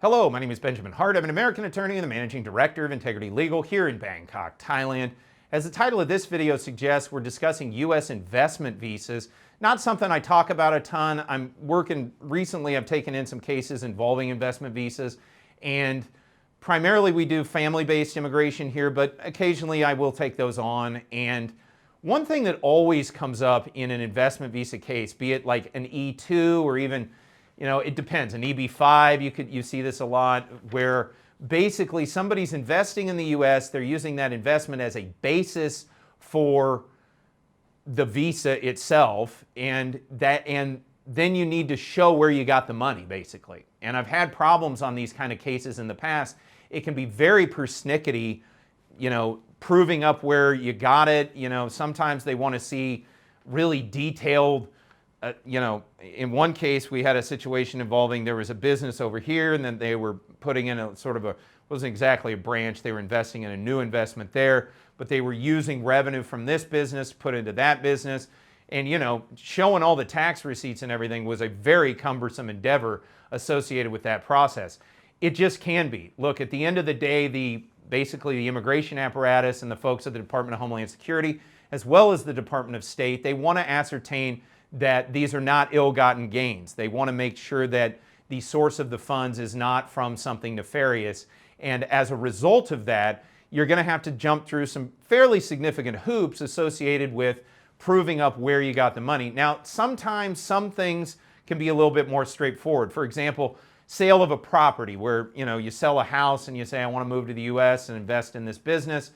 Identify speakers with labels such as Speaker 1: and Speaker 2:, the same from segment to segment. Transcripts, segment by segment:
Speaker 1: Hello, my name is Benjamin Hart. I'm an American attorney and the managing director of Integrity Legal here in Bangkok, Thailand. As the title of this video suggests, we're discussing U.S. investment visas. Not something I talk about a ton. Recently I've taken in some cases involving investment visas, and primarily we do family-based immigration here, but occasionally I will take those on. And one thing that always comes up in an investment visa case, be it like an E2 or even, it depends. An EB5, you see this a lot, where basically somebody's investing in the U.S., they're using that investment as a basis for the visa itself, and then you need to show where you got the money, basically. And I've had problems on these kind of cases in the past. It can be very persnickety, proving up where you got it. Sometimes they want to see really detailed. In one case, we had a situation involving there was a business over here, and then they were putting in wasn't exactly a branch, they were investing in a new investment there, but they were using revenue from this business to put into that business. And, showing all the tax receipts and everything was a very cumbersome endeavor associated with that process. It just can be. Look, at the end of the day, basically the immigration apparatus and the folks at the Department of Homeland Security, as well as the Department of State, they want to ascertain that these are not ill-gotten gains. They want to make sure that the source of the funds is not from something nefarious. And as a result of that, you're going to have to jump through some fairly significant hoops associated with proving up where you got the money. Now, sometimes some things can be a little bit more straightforward. For example, sale of a property where, you sell a house and you say, I want to move to the U.S. and invest in this business.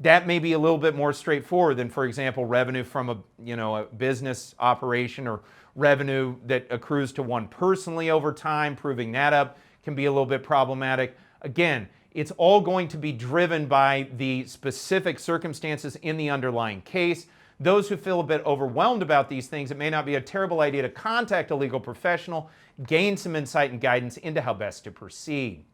Speaker 1: That may be a little bit more straightforward than, for example, revenue from a business operation or revenue that accrues to one personally over time. Proving that up can be a little bit problematic. Again, it's all going to be driven by the specific circumstances in the underlying case. Those who feel a bit overwhelmed about these things, it may not be a terrible idea to contact a legal professional, gain some insight and guidance into how best to proceed.